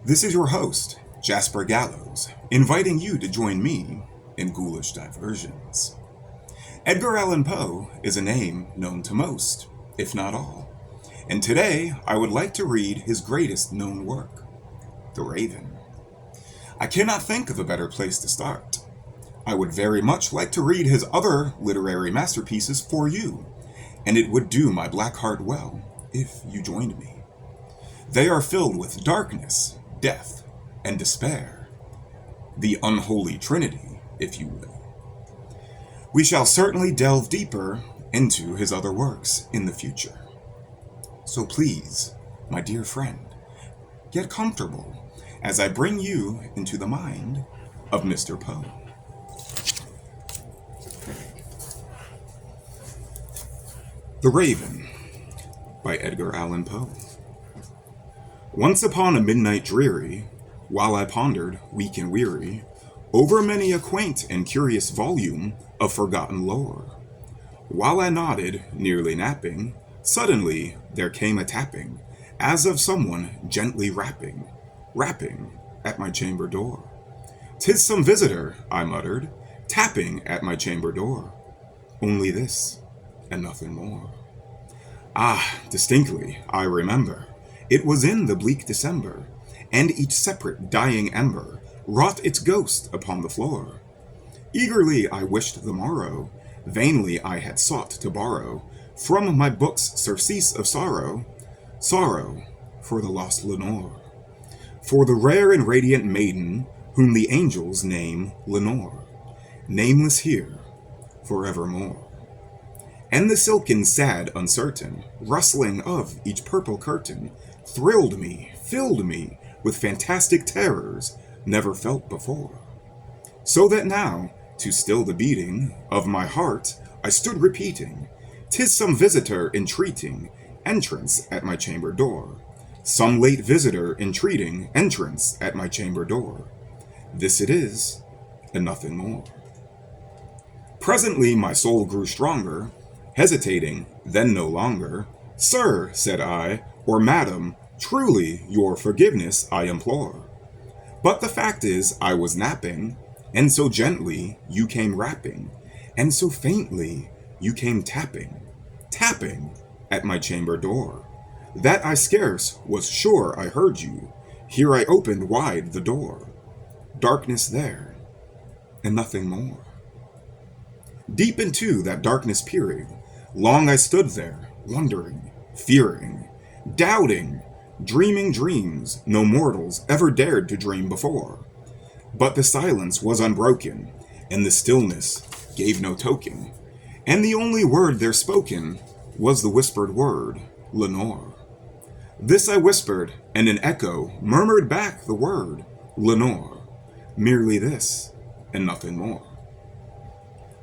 This is your host, Jasper Gallows, inviting you to join me in Ghoulish Diversions. Edgar Allan Poe is a name known to most, if not all, and today I would like to read his greatest known work, The Raven. I cannot think of a better place to start. I would very much like to read his other literary masterpieces for you, and it would do my black heart well if you joined me. They are filled with darkness, death, and despair. The unholy trinity, if you will. We shall certainly delve deeper into his other works in the future. So please, my dear friend, get comfortable as I bring you into the mind of Mr. Poe. The Raven by Edgar Allan Poe. Once upon a midnight dreary, while I pondered, weak and weary, over many a quaint and curious volume of forgotten lore, while I nodded, nearly napping, suddenly there came a tapping, as of someone gently rapping at my chamber door. "'Tis some visitor," I muttered, tapping at my chamber door. Only this, and nothing more. Ah, distinctly, I remember. It was in the bleak December, and each separate dying ember wrought its ghost upon the floor. Eagerly I wished the morrow, vainly I had sought to borrow from my book's surcease of sorrow for the lost Lenore, for the rare and radiant maiden whom the angels name Lenore, nameless here forevermore. And the silken, sad, uncertain rustling of each purple curtain thrilled me, filled me with fantastic terrors never felt before. So that now, to still the beating of my heart, I stood repeating, "'Tis some visitor entreating entrance at my chamber door. Some late visitor entreating entrance at my chamber door. This it is, and nothing more." Presently my soul grew stronger, hesitating, then no longer. "Sir," said I, "or madam, truly your forgiveness I implore. But the fact is I was napping, and so gently you came rapping, and so faintly you came tapping at my chamber door, that I scarce was sure I heard you. Here I opened wide the door. Darkness there, and nothing more." Deep into that darkness peering, long I stood there, wondering, fearing, doubting, dreaming dreams no mortals ever dared to dream before. But the silence was unbroken, and the stillness gave no token, and the only word there spoken was the whispered word, "Lenore." This I whispered, and an echo murmured back the word, "Lenore." Merely this, and nothing more.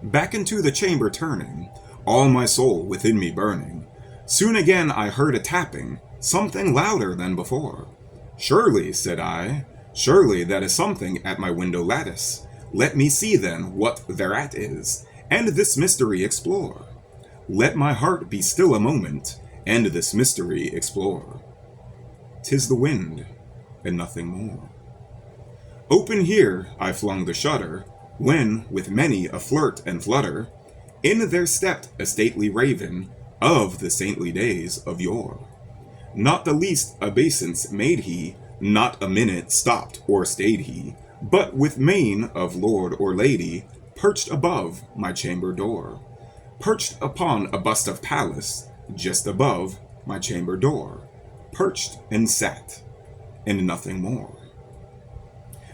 Back into the chamber turning, all my soul within me burning, soon again I heard a tapping, something louder than before. "Surely," said I, "surely that is something at my window lattice. Let me see then what thereat is, and this mystery explore. Let my heart be still a moment, and this mystery explore. 'Tis the wind, and nothing more." Open here I flung the shutter, when, with many a flirt and flutter, in there stepped a stately raven of the saintly days of yore. Not the least obeisance made he, not a minute stopped or stayed he, but with mien of lord or lady, perched above my chamber door, perched upon a bust of Pallas, just above my chamber door, perched and sat, and nothing more.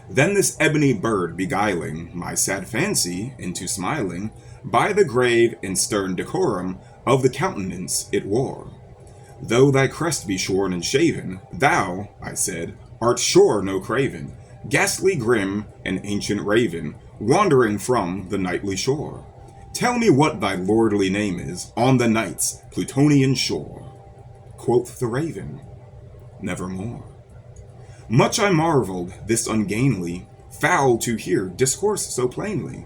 Then this ebony bird beguiling my sad fancy into smiling, by the grave and stern decorum of the countenance it wore. "Though thy crest be shorn and shaven, thou," I said, "art sure no craven, ghastly grim and ancient raven, wandering from the nightly shore. Tell me what thy lordly name is on the night's Plutonian shore." Quoth the raven, "Nevermore." Much I marveled this ungainly fowl to hear discourse so plainly,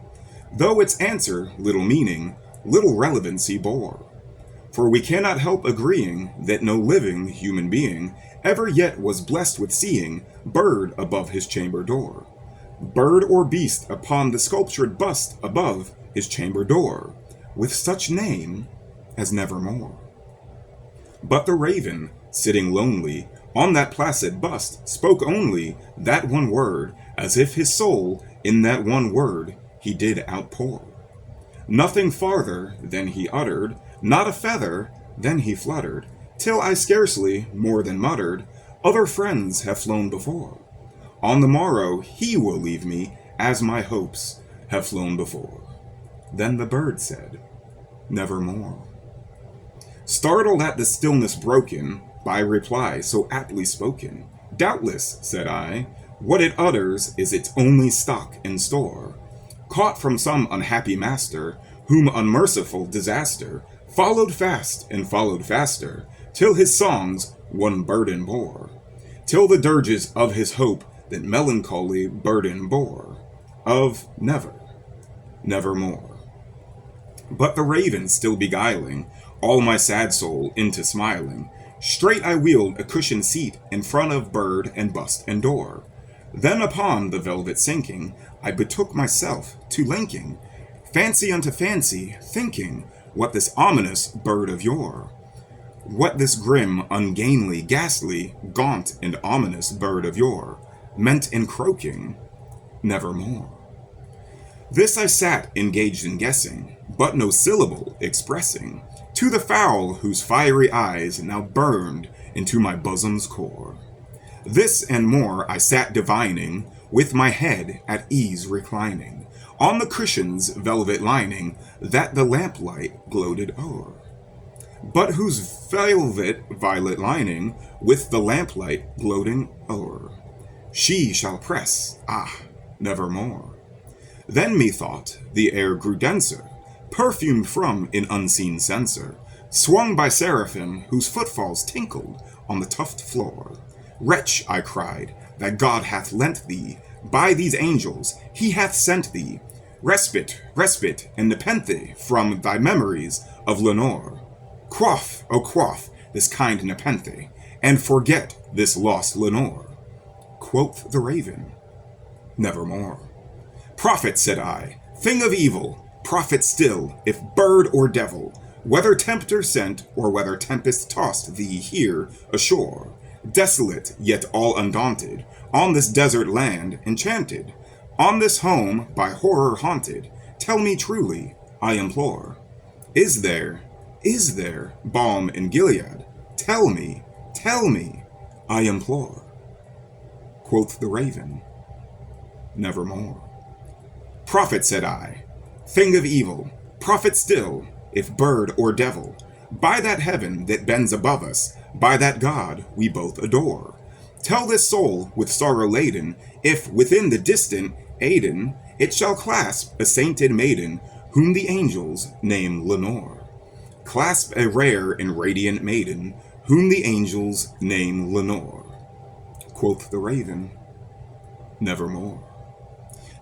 though its answer little meaning, little relevancy bore. For we cannot help agreeing that no living human being ever yet was blessed with seeing bird above his chamber door, bird or beast upon the sculptured bust above his chamber door, with such name as nevermore. But the raven, sitting lonely on that placid bust, spoke only that one word, as if his soul in that one word he did outpour. Nothing farther than he uttered, not a feather then he fluttered, till I scarcely more than muttered, other friends have flown before. On the morrow he will leave me, as my hopes have flown before. Then the bird said, nevermore. Startled at the stillness broken by reply so aptly spoken, doubtless, said I, what it utters is its only stock and store, caught from some unhappy master, whom unmerciful disaster followed fast and followed faster, till his songs one burden bore, till the dirges of his hope that melancholy burden bore, of never, nevermore. But the raven still beguiling all my sad soul into smiling, straight I wheeled a cushioned seat in front of bird and bust and door. Then upon the velvet sinking, I betook myself to linking fancy unto fancy, thinking what this ominous bird of yore, what this grim, ungainly, ghastly, gaunt, and ominous bird of yore meant in croaking nevermore. This I sat engaged in guessing, but no syllable expressing, to the fowl whose fiery eyes now burned into my bosom's core. This and more I sat divining, with my head at ease reclining, on the cushion's velvet lining that the lamplight gloated o'er, but whose velvet violet lining with the lamplight gloating o'er she shall press, nevermore. Then methought the air grew denser, perfumed from an unseen censer, swung by seraphim whose footfalls tinkled on the tufted floor. Wretch, I cried, that God hath lent thee, by these angels he hath sent thee, respite, respite, and nepenthe from thy memories of Lenore. Quaff, oh quaff, this kind nepenthe, and forget this lost Lenore. Quoth the raven, nevermore. Prophet, said I, thing of evil, prophet still, if bird or devil, whether tempter sent or whether tempest tossed thee here ashore, desolate yet all undaunted, on this desert land enchanted, on this home by horror haunted, tell me truly, I implore, is there balm in Gilead? Tell me, I implore. Quoth the raven, nevermore. Prophet, said I, thing of evil, prophet still, if bird or devil, by that heaven that bends above us, by that God we both adore, tell this soul with sorrow laden, if within the distant Aidenn it shall clasp a sainted maiden, whom the angels name Lenore. Clasp a rare and radiant maiden, whom the angels name Lenore. Quoth the raven, nevermore.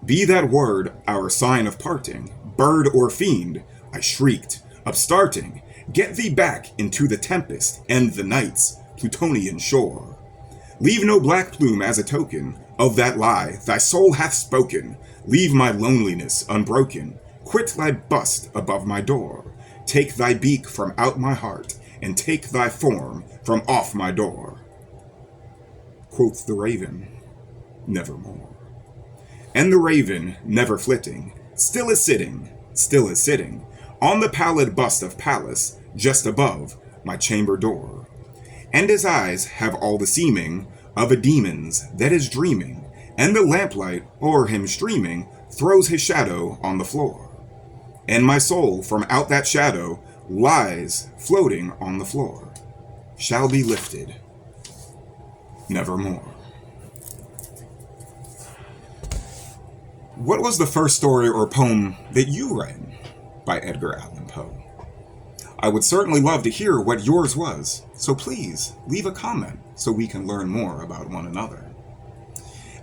Be that word our sign of parting, bird or fiend, I shrieked, upstarting, get thee back into the tempest and the night's Plutonian shore. Leave no black plume as a token of that lie thy soul hath spoken. Leave my loneliness unbroken. Quit thy bust above my door. Take thy beak from out my heart, and take thy form from off my door. Quoth the raven, nevermore. And the raven, never flitting, still is sitting, on the pallid bust of Pallas, just above my chamber door. And his eyes have all the seeming of a demon's that is dreaming, and the lamplight o'er him streaming throws his shadow on the floor. And my soul from out that shadow lies floating on the floor, shall be lifted nevermore. What was the first story or poem that you read by Edgar Allan Poe? I would certainly love to hear what yours was, so please leave a comment so we can learn more about one another.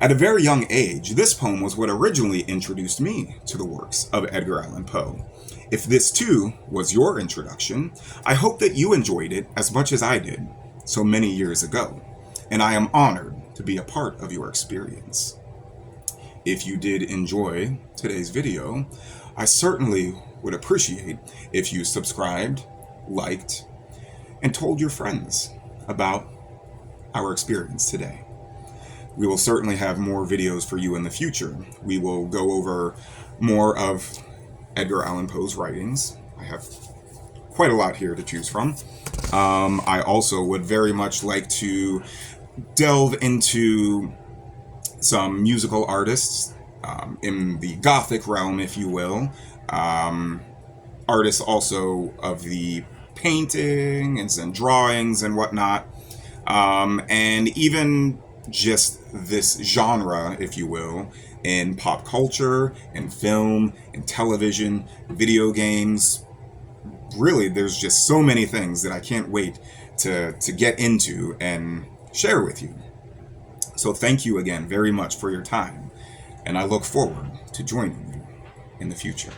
At a very young age, this poem was what originally introduced me to the works of Edgar Allan Poe. If this too was your introduction, I hope that you enjoyed it as much as I did so many years ago. and I am honored to be a part of your experience. If you did enjoy today's video, I certainly would appreciate if you subscribed, liked, and told your friends about our experience today. We will certainly have more videos for you in the future. We will go over more of Edgar Allan Poe's writings. I have quite a lot here to choose from. I also would very much like to delve into some musical artists in the Gothic realm, if you will. Artists also of the paintings and drawings and whatnot. And even just this genre, if you will, in pop culture, in film, in television, video games. Really, there's just so many things that I can't wait to get into and share with you. So thank you again very much for your time, and I look forward to joining you in the future.